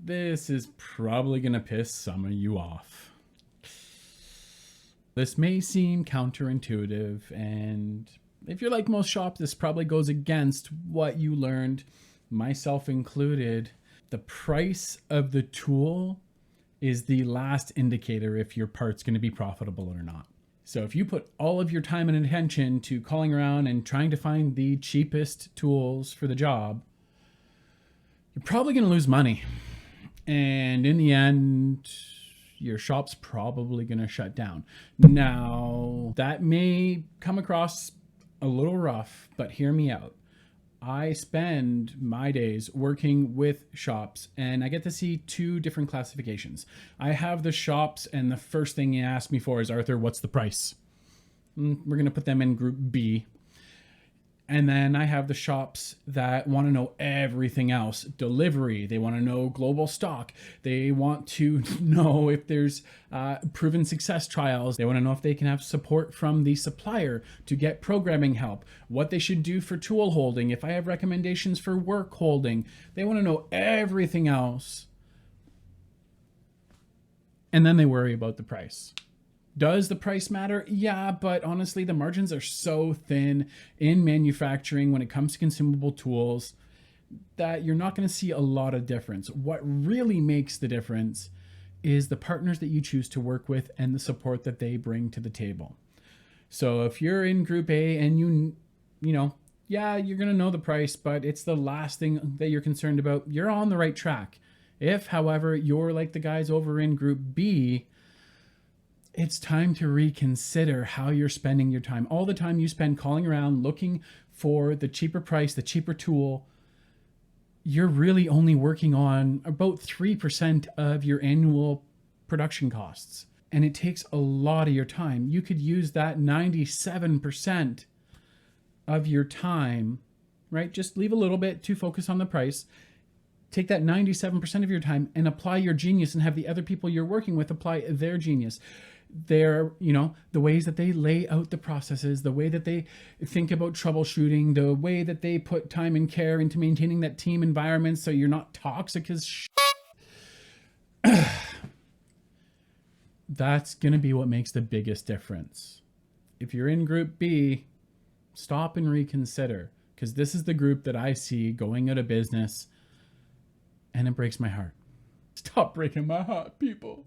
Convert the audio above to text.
this is probably going to piss some of you off. This may seem counterintuitive, and if you're like most shops, this probably goes against what you learned, myself included. The price of the tool is the last indicator if your part's going to be profitable or not. So if you put all of your time and attention to calling around and trying to find the cheapest tools for the job, you're probably going to lose money. And in the end, your shop's probably going to shut down. Now, that may come across a little rough, but hear me out. I spend my days working with shops, and I get to see two different classifications. I have the shops, and the first thing you ask me for is, Arthur, what's the price? We're going to put them in group B. And then I have the shops that want to know everything else. Delivery, they want to know global stock. They want to know if there's proven success trials. They want to know if they can have support from the supplier to get programming help, what they should do for tool holding, if I have recommendations for work holding. They want to know everything else. And then they worry about the price. Does the price matter? Yeah, but honestly, the margins are so thin in manufacturing when it comes to consumable tools that you're not going to see a lot of difference. What really makes the difference is the partners that you choose to work with and the support that they bring to the table. So if you're in group A and you know, yeah, you're going to know the price, but it's the last thing that you're concerned about, you're on the right track. If, however, you're like the guys over in group B, it's time to reconsider how you're spending your time. All the time you spend calling around looking for the cheaper price, the cheaper tool, you're really only working on about 3% of your annual production costs. And it takes a lot of your time. You could use that 97% of your time, right? Just leave a little bit to focus on the price. Take that 97% of your time and apply your genius and have the other people you're working with apply their genius. Their, the ways that they lay out the processes, the way that they think about troubleshooting, the way that they put time and care into maintaining that team environment so you're not toxic as That's going to be what makes the biggest difference. If you're in group B, stop and reconsider, because this is the group that I see going out of business, and it breaks my heart. Stop breaking my heart, people.